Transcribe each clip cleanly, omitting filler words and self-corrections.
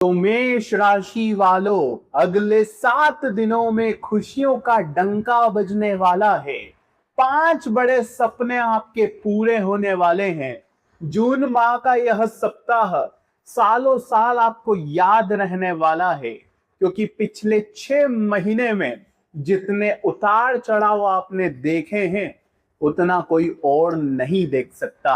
तो मेष राशि वालों, अगले 7 दिनों में खुशियों का डंका बजने वाला है। 5 बड़े सपने आपके पूरे होने वाले हैं। जून माह का यह सप्ताह सालों साल आपको याद रहने वाला है, क्योंकि पिछले 6 महीने में जितने उतार चढ़ाव आपने देखे हैं उतना कोई और नहीं देख सकता।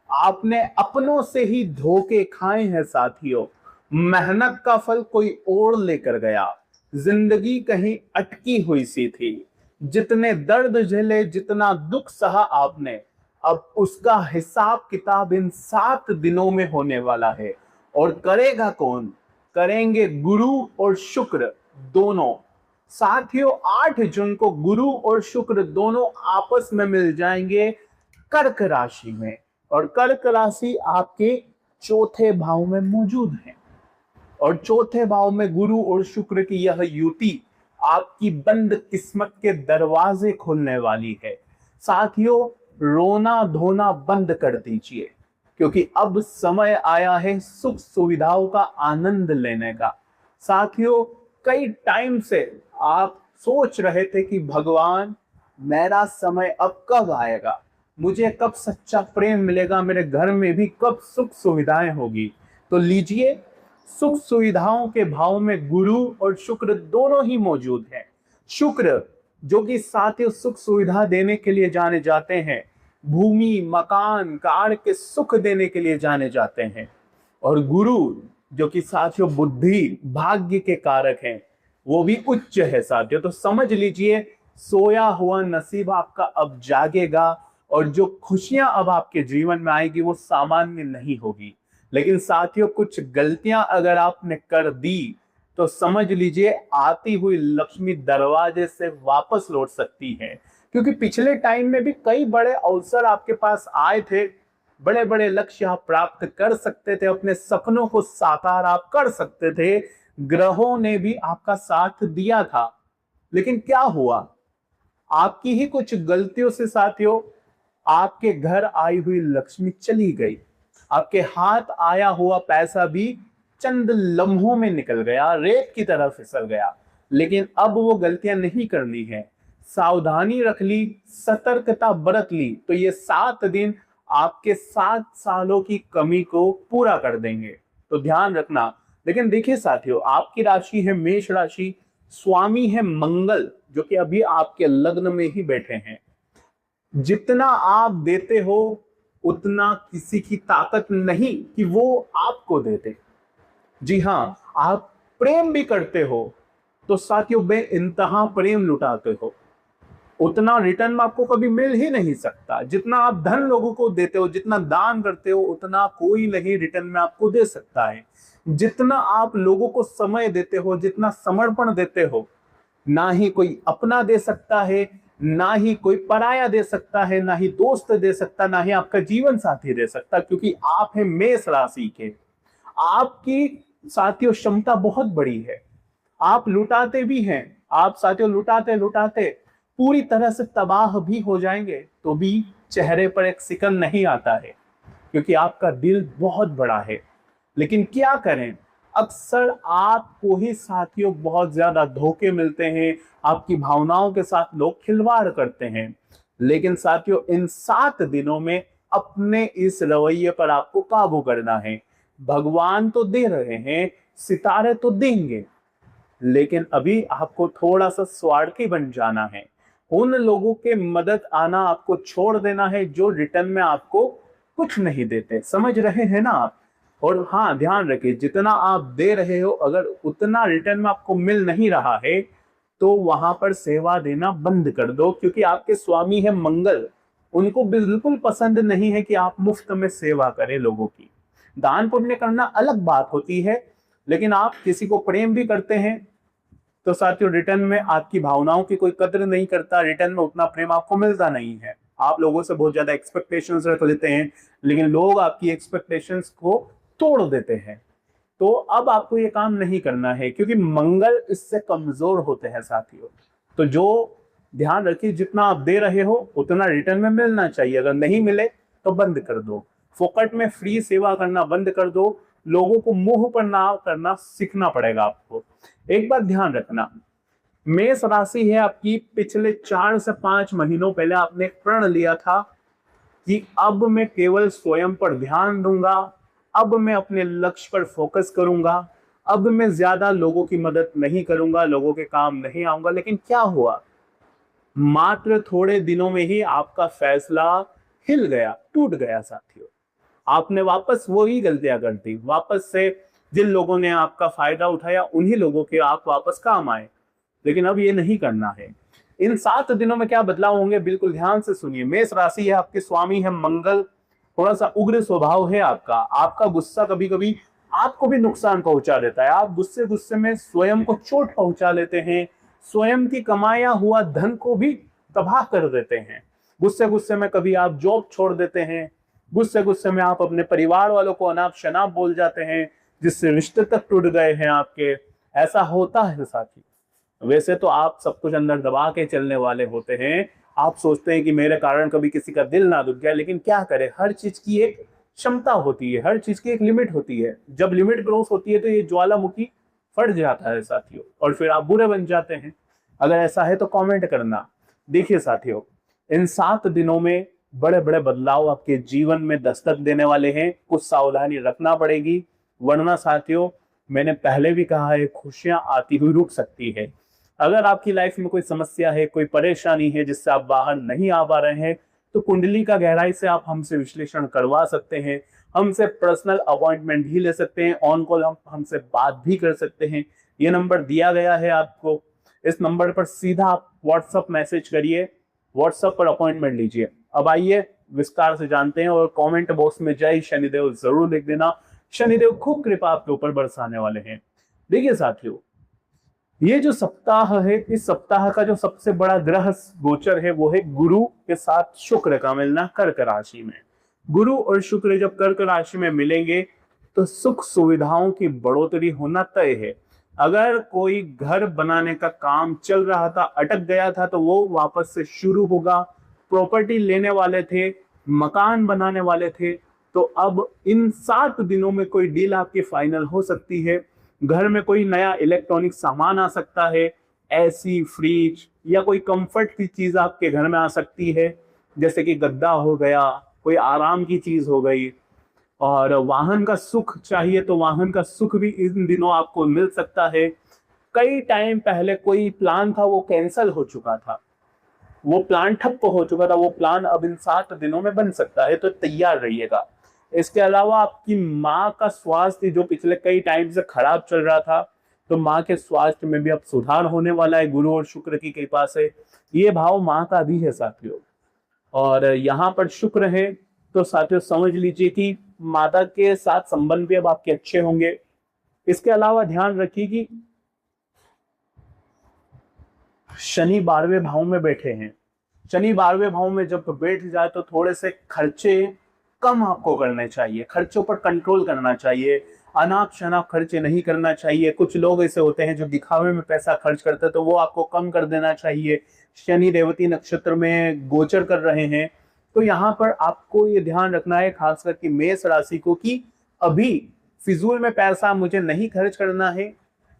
आपने अपनों से ही धोखे खाए हैं साथियों। मेहनत का फल कोई और लेकर गया। जिंदगी कहीं अटकी हुई सी थी। जितने दर्द झेले, जितना दुख सहा आपने, अब उसका हिसाब किताब इन 7 दिनों में होने वाला है। और करेगा कौन? करेंगे गुरु और शुक्र दोनों। साथियों, 8 जून को गुरु और शुक्र दोनों आपस में मिल जाएंगे कर्क राशि में। और कर्क राशि आपके चौथे भाव में मौजूद है। और चौथे भाव में गुरु और शुक्र की यह युति आपकी बंद किस्मत के दरवाजे खोलने वाली है। साथियों, रोना धोना बंद कर दीजिए, क्योंकि अब समय आया है सुख सुविधाओं का आनंद लेने का। साथियों, कई टाइम से आप सोच रहे थे कि भगवान, मेरा समय अब कब आएगा, मुझे कब सच्चा प्रेम मिलेगा, मेरे घर में भी कब सुख सुविधाएं होगी। तो लीजिए, सुख सुविधाओं के भाव में गुरु और शुक्र दोनों ही मौजूद हैं। शुक्र जो कि साथियों सुख सुविधा देने के लिए जाने जाते हैं, भूमि मकान कार के सुख देने के लिए जाने जाते हैं। और गुरु जो कि साथियों बुद्धि भाग्य के कारक हैं, वो भी उच्च है साथियों। तो समझ लीजिए, सोया हुआ नसीब आपका अब जागेगा और जो खुशियां अब आपके जीवन में आएगी वो सामान्य नहीं होगी। लेकिन साथियों, कुछ गलतियां अगर आपने कर दी तो समझ लीजिए आती हुई लक्ष्मी दरवाजे से वापस लौट सकती है। क्योंकि पिछले टाइम में भी कई बड़े अवसर आपके पास आए थे, बड़े बड़े लक्ष्य आप प्राप्त कर सकते थे, अपने सपनों को साकार आप कर सकते थे, ग्रहों ने भी आपका साथ दिया था। लेकिन क्या हुआ? आपकी ही कुछ गलतियों से साथियों आपके घर आई हुई लक्ष्मी चली गई। आपके हाथ आया हुआ पैसा भी चंद लम्हों में निकल गया, रेत की तरह फिसल गया। लेकिन अब वो गलतियां नहीं करनी है। सावधानी रख ली, सतर्कता बरत ली, तो ये 7 दिन आपके 7 सालों की कमी को पूरा कर देंगे। तो ध्यान रखना। लेकिन देखिए साथियों, आपकी राशि है मेष राशि, स्वामी है मंगल जो कि अभी आपके लग्न में ही बैठे हैं। जितना आप देते हो उतना किसी की ताकत नहीं कि वो आपको दे दे। जी हाँ, आप प्रेम भी करते हो तो साथियों बेइंतहा प्रेम लुटाते हो, उतना रिटर्न में आपको कभी मिल ही नहीं सकता। जितना आप धन लोगों को देते हो, जितना दान करते हो, उतना कोई नहीं रिटर्न में आपको दे सकता है। जितना आप लोगों को समय देते हो, जितना समर्पण देते हो, ना ही कोई अपना दे सकता है, ना ही कोई पराया दे सकता है, ना ही दोस्त दे सकता, ना ही आपका जीवन साथी दे सकता। क्योंकि आप हैं मेष राशि के। आपकी साथियों क्षमता बहुत बड़ी है। आप लुटाते भी हैं। आप साथियों लुटाते लुटाते पूरी तरह से तबाह भी हो जाएंगे तो भी चेहरे पर एक सिकन नहीं आता है, क्योंकि आपका दिल बहुत बड़ा है। लेकिन क्या करें, अक्सर आपको ही साथियों बहुत ज्यादा धोखे मिलते हैं, आपकी भावनाओं के साथ लोग खिलवाड़ करते हैं। लेकिन साथियों, इन 7 दिनों में अपने इस रवैये पर आपको काबू करना है। भगवान तो दे रहे हैं, सितारे तो देंगे, लेकिन अभी आपको थोड़ा सा स्वार्थी बन जाना है। उन लोगों के मदद आना आपको छोड़ देना है जो रिटर्न में आपको कुछ नहीं देते। समझ रहे हैं ना आप? और हाँ, ध्यान रखिए, जितना आप दे रहे हो अगर उतना रिटर्न में आपको मिल नहीं रहा है तो वहां पर सेवा देना बंद कर दो। क्योंकि आपके स्वामी है मंगल, उनको बिल्कुल पसंद नहीं है कि आप मुफ्त में सेवा करें लोगों की। दान पुण्य करना अलग बात होती है, लेकिन आप किसी को प्रेम भी करते हैं तो साथियों रिटर्न में आपकी भावनाओं की कोई कदर नहीं करता, रिटर्न में उतना प्रेम आपको मिलता नहीं है। आप लोगों से बहुत ज्यादा एक्सपेक्टेशंस रख लेते हैं, लेकिन लोग आपकी एक्सपेक्टेशंस को तोड़ देते हैं। तो अब आपको ये काम नहीं करना है, क्योंकि मंगल इससे कमजोर होते हैं साथियों। तो जो ध्यान रखिए, जितना आप दे रहे हो उतना रिटर्न में मिलना चाहिए। अगर नहीं मिले तो बंद कर दो, फोकट में फ्री सेवा करना बंद कर दो। लोगों को मुंह पर ना करना सीखना पड़ेगा आपको। एक बात ध्यान रखना, मेष राशि है आपकी, पिछले 4 से 5 महीनों पहले आपने एक प्रण लिया था कि अब मैं केवल स्वयं पर ध्यान दूंगा, अब मैं अपने लक्ष्य पर फोकस करूंगा, अब मैं ज्यादा लोगों की मदद नहीं करूंगा, लोगों के काम नहीं आऊंगा। लेकिन क्या हुआ, मात्र थोड़े दिनों में ही आपका फैसला हिल गया, टूट गया साथियों। आपने वापस वही गलतियां कर दी, वापस से जिन लोगों ने आपका फायदा उठाया उन्हीं लोगों के आप वापस काम आए। लेकिन अब ये नहीं करना है। इन 7 दिनों में क्या बदलाव होंगे, बिल्कुल ध्यान से सुनिए। मेष राशि है, आपके स्वामी है मंगल, थोड़ा सा उग्र स्वभाव है आपका। आपका गुस्सा कभी कभी आपको भी नुकसान पहुंचा देता है। आप गुस्से गुस्से में स्वयं को चोट पहुंचा लेते हैं, स्वयं की कमाया हुआ धन को भी तबाह कर देते हैं। गुस्से गुस्से में कभी आप जॉब छोड़ देते हैं, गुस्से गुस्से में आप अपने परिवार वालों को अनाप शनाप बोल जाते हैं, जिससे रिश्ते तक टूट गए हैं आपके। ऐसा होता है साथी। वैसे तो आप सब कुछ अंदर दबा के चलने वाले होते हैं, आप सोचते हैं कि मेरे कारण कभी किसी का दिल ना दुख जाए, लेकिन क्या करें, हर चीज की एक क्षमता होती है, हर चीज की एक लिमिट होती है। जब लिमिट क्रॉस होती है तो ये ज्वालामुखी फट जाता है साथियों, और फिर आप बुरे बन जाते हैं। अगर ऐसा है तो कमेंट करना। देखिए साथियों, इन 7 दिनों में बड़े बड़े बदलाव आपके जीवन में दस्तक देने वाले हैं। कुछ सावधानी रखना पड़ेगी, वरना साथियों मैंने पहले भी कहा है, खुशियां आती हुई रुक सकती है। अगर आपकी लाइफ में कोई समस्या है, कोई परेशानी है जिससे आप बाहर नहीं आ पा रहे हैं, तो कुंडली का गहराई से आप हमसे विश्लेषण करवा सकते हैं, हमसे पर्सनल अपॉइंटमेंट भी ले सकते हैं, ऑन कॉल हमसे बात भी कर सकते हैं। ये नंबर दिया गया है आपको, इस नंबर पर सीधा आप व्हाट्सएप मैसेज करिए, व्हाट्सएप पर अपॉइंटमेंट लीजिए। अब आइए विस्तार से जानते हैं, और कमेंट बॉक्स में जय शनिदेव जरूर लिख देना। शनिदेव खूब कृपा आपके ऊपर बरसाने वाले हैं। देखिए साथियों, ये जो सप्ताह है, इस सप्ताह का जो सबसे बड़ा ग्रह गोचर है वो है गुरु के साथ शुक्र का मिलना कर्क राशि में। गुरु और शुक्र जब कर्क राशि में मिलेंगे तो सुख सुविधाओं की बढ़ोतरी होना तय है। अगर कोई घर बनाने का काम चल रहा था, अटक गया था, तो वो वापस से शुरू होगा। प्रॉपर्टी लेने वाले थे, मकान बनाने वाले थे, तो अब इन 7 दिनों में कोई डील आपकी फाइनल हो सकती है। घर में कोई नया इलेक्ट्रॉनिक सामान आ सकता है, एसी, फ्रिज या कोई कंफर्ट की चीज आपके घर में आ सकती है, जैसे कि गद्दा हो गया, कोई आराम की चीज हो गई। और वाहन का सुख चाहिए तो वाहन का सुख भी इन दिनों आपको मिल सकता है। कई टाइम पहले कोई प्लान था वो कैंसिल हो चुका था, वो प्लान ठप्प हो चुका था, वो प्लान अब इन 7 दिनों में बन सकता है, तो तैयार रहिएगा। इसके अलावा आपकी माँ का स्वास्थ्य जो पिछले कई टाइम से खराब चल रहा था, तो माँ के स्वास्थ्य में भी अब सुधार होने वाला है गुरु और शुक्र की कृपा से। ये भाव माँ का भी है साथियों, और यहाँ पर शुक्र है, तो साथियों समझ लीजिए कि माता के साथ संबंध भी अब आपके अच्छे होंगे। इसके अलावा ध्यान रखिए कि शनि 12वें भाव में बैठे हैं। शनि 12वें भाव में जब बैठ जाए तो थोड़े से खर्चे कम आपको करने चाहिए, खर्चों पर कंट्रोल करना चाहिए, अनाप शनाप खर्चे नहीं करना चाहिए। कुछ लोग ऐसे होते हैं जो दिखावे में पैसा खर्च करते हैं, तो वो आपको कम कर देना चाहिए। शनि रेवती नक्षत्र में गोचर कर रहे हैं, तो यहाँ पर आपको ये ध्यान रखना है, खास करके मेष राशि को, कि अभी फिजूल में पैसा मुझे नहीं खर्च करना है,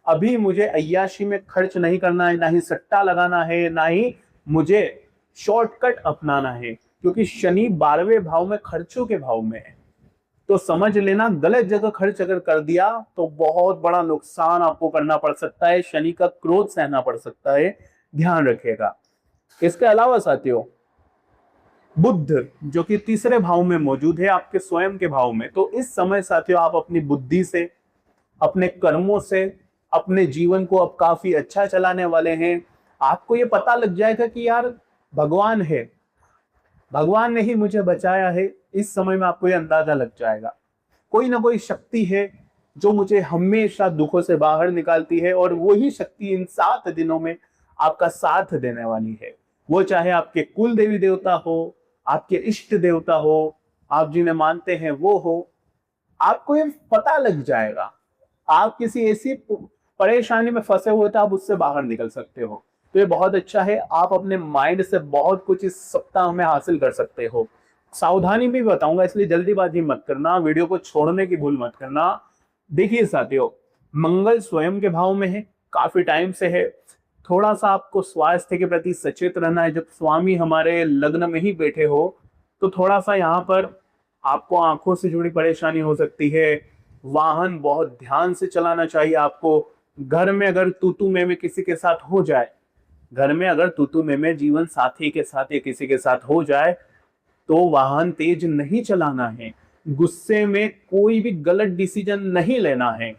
अभी मुझे अय्याशी में खर्च नहीं करना है, ना ही सट्टा लगाना है, ना ही मुझे शॉर्टकट अपनाना है, क्योंकि शनि 12वें भाव में खर्चों के भाव में है। तो समझ लेना, गलत जगह खर्च अगर कर दिया तो बहुत बड़ा नुकसान आपको करना पड़ सकता है, शनि का क्रोध सहना पड़ सकता है, ध्यान रखिएगा। इसके अलावा साथियों, बुध जो कि 3रे भाव में मौजूद है, आपके स्वयं के भाव में, तो इस समय साथियों आप अपनी बुद्धि से, अपने कर्मों से अपने जीवन को अब काफी अच्छा चलाने वाले हैं। आपको ये पता लग जाएगा कि यार भगवान है, भगवान ने ही मुझे बचाया है। इस समय में आपको ये अंदाजा लग जाएगा, कोई ना कोई शक्ति है जो मुझे हमेशा दुखों से बाहर निकालती है, और वही शक्ति इन 7 दिनों में आपका साथ देने वाली है। वो चाहे आपके कुल देवी देवता हो, आपके इष्ट देवता हो, आप जिन्हें मानते हैं वो हो, आपको ये पता लग जाएगा। आप किसी ऐसी परेशानी में फंसे हुए तो आप उससे बाहर निकल सकते हो, तो ये बहुत अच्छा है। आप अपने माइंड से बहुत कुछ इस सप्ताह में हासिल कर सकते हो। सावधानी भी बताऊंगा, इसलिए जल्दीबाजी मत करना, वीडियो को छोड़ने की भूल मत करना। देखिए साथियों, मंगल स्वयं के भाव में है, काफी टाइम से है। थोड़ा सा आपको स्वास्थ्य के प्रति सचेत रहना है। जब स्वामी हमारे लग्न में ही बैठे हो तो थोड़ा सा यहाँ पर आपको आंखों से जुड़ी परेशानी हो सकती है। वाहन बहुत ध्यान से चलाना चाहिए आपको। घर में अगर तू मैं किसी के साथ हो जाए, घर में अगर तू मैं जीवन साथी के साथ या किसी के साथ हो जाए तो वाहन तेज नहीं चलाना है। गुस्से में कोई भी गलत डिसीजन नहीं लेना है।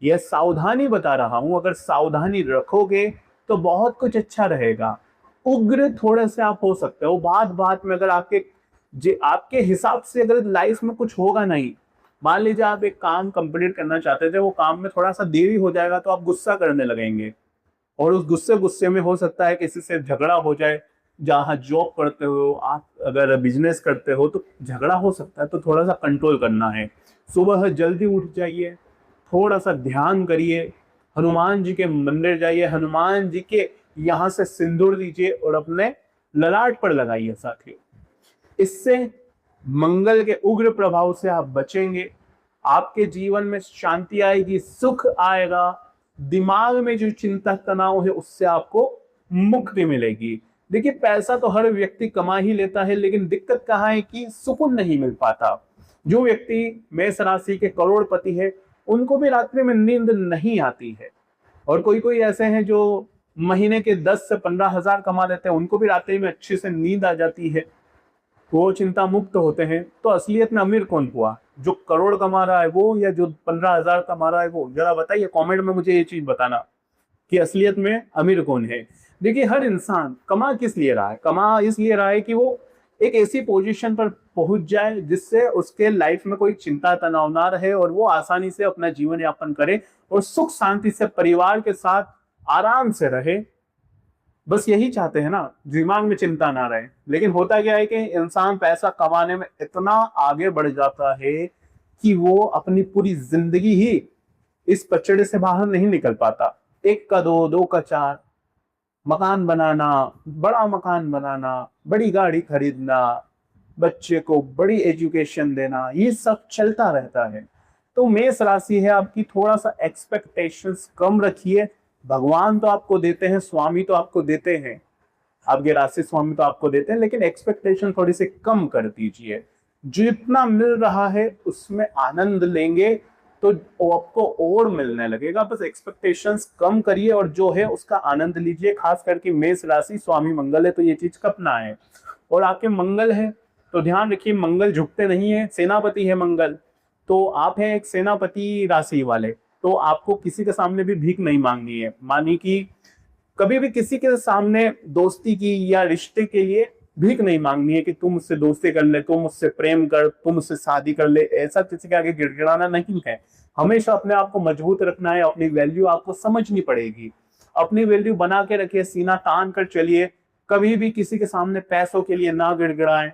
यह सावधानी बता रहा हूं, अगर सावधानी रखोगे तो बहुत कुछ अच्छा रहेगा। उग्र थोड़े से आप हो सकते हो बात बात में, अगर आपके हिसाब से अगर लाइफ में कुछ होगा नहीं। मान लीजिए आप एक काम कंप्लीट करना चाहते थे, वो काम में थोड़ा सा देरी हो जाएगा तो आप गुस्सा करने लगेंगे, और उस गुस्से गुस्से में हो सकता है किसी से झगड़ा हो जाए। जहाँ जॉब करते हो आप, अगर बिजनेस करते हो तो झगड़ा हो सकता है, तो थोड़ा सा कंट्रोल करना है। सुबह जल्दी उठ जाइए, थोड़ा सा ध्यान करिए, हनुमान जी के मंदिर जाइए, हनुमान जी के यहाँ से सिंदूर दीजिए और अपने ललाट पर लगाइए साथियों। इससे मंगल के उग्र प्रभाव से आप बचेंगे। आपके जीवन में शांति आएगी, सुख आएगा। दिमाग में जो चिंता तनाव है उससे आपको मुक्ति मिलेगी। देखिए, पैसा तो हर व्यक्ति कमा ही लेता है, लेकिन दिक्कत कहाँ है कि सुकून नहीं मिल पाता। जो व्यक्ति मेष राशि के करोड़पति है उनको भी रात्रि में नींद नहीं आती है, और कोई कोई ऐसे हैं जो महीने के 10 से 15 हजार कमा लेते हैं, उनको भी रात्रि में अच्छे से नींद आ जाती है, वो चिंता मुक्त होते हैं। तो असलियत में अमीर कौन हुआ, जो करोड़ कमा रहा है वो, या जो 15,000 कमा रहा है वो? जरा बताइए कमेंट में मुझे ये चीज बताना कि असलियत में अमीर कौन है। देखिए, हर इंसान कमा किस लिए रहा है? कमा इसलिए रहा है कि वो एक ऐसी पोजीशन पर पहुंच जाए जिससे उसके लाइफ में कोई चिंता तनाव ना रहे और वो आसानी से अपना जीवन यापन करे और सुख शांति से परिवार के साथ आराम से रहे। बस यही चाहते हैं ना, दिमाग में चिंता ना रहे। लेकिन होता क्या है कि इंसान पैसा कमाने में इतना आगे बढ़ जाता है कि वो अपनी पूरी जिंदगी ही इस पचड़े से बाहर नहीं निकल पाता। एक का दो, दो का चार, मकान बनाना, बड़ा मकान बनाना, बड़ी गाड़ी खरीदना, बच्चे को बड़ी एजुकेशन देना, ये सब चलता रहता है। तो मेष राशि है आपकी, थोड़ा सा एक्सपेक्टेशंस कम रखिए। भगवान तो आपको देते हैं, स्वामी तो आपको देते हैं, आपके राशि स्वामी तो आपको देते हैं, लेकिन एक्सपेक्टेशन थोड़ी सी कम कर दीजिए। जितना मिल रहा है उसमें आनंद लेंगे तो आपको और मिलने लगेगा। बस एक्सपेक्टेशंस कम करिए और जो है उसका आनंद लीजिए। खास करके मेष राशि स्वामी मंगल है तो ये चीज कपना है, और आपके मंगल है तो ध्यान रखिए, मंगल झुकते नहीं है, सेनापति है मंगल। तो आप हैं एक सेनापति राशि वाले, तो आपको किसी के सामने भी भीख नहीं मांगनी है। मानी कि कभी भी किसी के सामने दोस्ती की या रिश्ते के लिए भीख नहीं मांगनी है कि तुम मुझसे दोस्ती कर ले, तुम मुझसे प्रेम कर, तुम मुझसे शादी कर ले। ऐसा किसी के आगे गिड़गिड़ाना नहीं है। हमेशा अपने आप को मजबूत रखना है, अपनी वैल्यू आपको समझनी पड़ेगी। अपनी वैल्यू बना के रखिए, सीना तान कर चलिए। कभी भी किसी के सामने पैसों के लिए ना गिड़गिड़ाएं,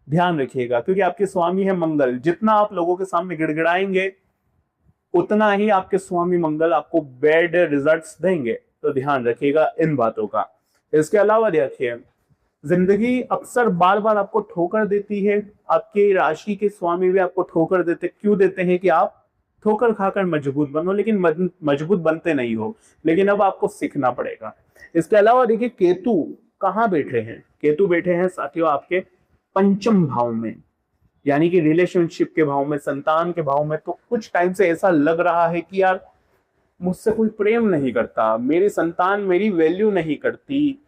ध्यान रखिएगा, क्योंकि आपके स्वामी है मंगल। जितना आप लोगों के सामने गिड़गिड़ाएंगे उतना ही आपके स्वामी मंगल आपको बैड रिजल्ट्स देंगे। तो ध्यान रखिएगा इन बातों का। इसके अलावा देखिए, जिंदगी अक्सर बार बार आपको ठोकर देती है। आपके राशि के स्वामी भी आपको ठोकर देते, क्यों देते हैं? कि आप ठोकर खाकर मजबूत बनो, लेकिन मजबूत बनते नहीं हो। लेकिन अब आपको सीखना पड़ेगा। इसके अलावा देखिए, केतु कहाँ बैठे हैं? केतु बैठे हैं साथियों आपके पंचम भाव में, यानी कि रिलेशनशिप के भाव में, संतान के भाव में। तो कुछ टाइम से ऐसा लग रहा है कि यार मुझसे कोई प्रेम नहीं करता, मेरी संतान मेरी वैल्यू नहीं करती,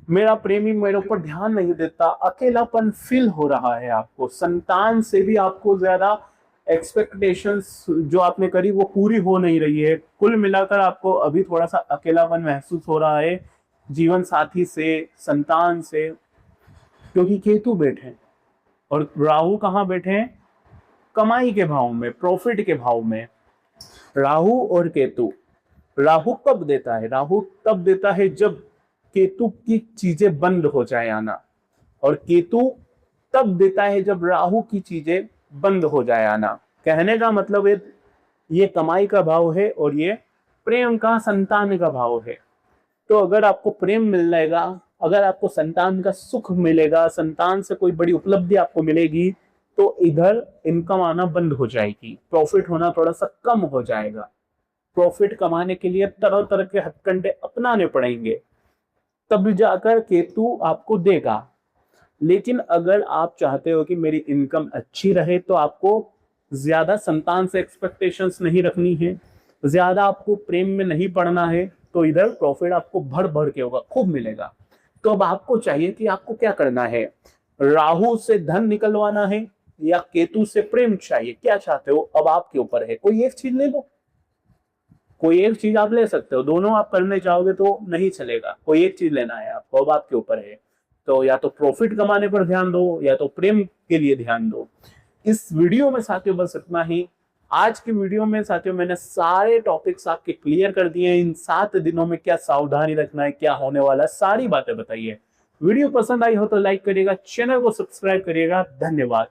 मेरा प्रेमी मेरे ऊपर ध्यान नहीं देता, अकेलापन फील हो रहा है आपको। संतान से भी आपको ज्यादा एक्सपेक्टेशंस जो आपने करी वो पूरी हो नहीं रही है। कुल मिलाकर आपको अभी थोड़ा सा अकेलापन महसूस हो रहा है जीवन साथी से, संतान से, क्योंकि केतु बैठे हैं। और राहु कहाँ बैठे हैं? कमाई के भाव में, प्रॉफिट के भाव में। राहु और केतु, राहु कब देता है? राहु तब देता है जब केतु की चीजें बंद हो जाए आना, और केतु तब देता है जब राहु की चीजें बंद हो जाए आना। कहने का मतलब है ये कमाई का भाव है और ये प्रेम का, संतान का भाव है। तो अगर आपको प्रेम मिलेगा, अगर आपको संतान का सुख मिलेगा, संतान से कोई बड़ी उपलब्धि आपको मिलेगी, तो इधर इनकम आना बंद हो जाएगी, प्रॉफिट होना थोड़ा सा कम हो जाएगा। प्रॉफिट कमाने के लिए तरह तरह के हथकंडे अपनाने पड़ेंगे, तब जाकर केतु आपको देगा। लेकिन अगर आप चाहते हो कि मेरी इनकम अच्छी रहे, तो आपको ज्यादा संतान से एक्सपेक्टेशंस नहीं रखनी है, ज्यादा आपको प्रेम में नहीं पड़ना है, तो इधर प्रॉफिट आपको भर भर के होगा, खूब मिलेगा। तो अब आपको चाहिए कि आपको क्या करना है, राहु से धन निकलवाना है या केतु से प्रेम चाहिए, क्या चाहते हो अब आपके ऊपर है। कोई एक चीज ले लो, कोई एक चीज आप ले सकते हो, दोनों आप करने चाहोगे तो नहीं चलेगा, कोई एक चीज लेना है आपको, अब आपके ऊपर है। तो या तो प्रॉफिट कमाने पर ध्यान दो या तो प्रेम के लिए ध्यान दो। इस वीडियो में साथियों बस इतना ही। आज की वीडियो में साथियों मैंने सारे टॉपिक्स आपके क्लियर कर दिए हैं, इन 7 दिनों में क्या सावधानी रखना है, क्या होने वाला है, सारी बातें बताइए। वीडियो पसंद आई हो तो लाइक करिएगा, चैनल को सब्सक्राइब करिएगा। धन्यवाद।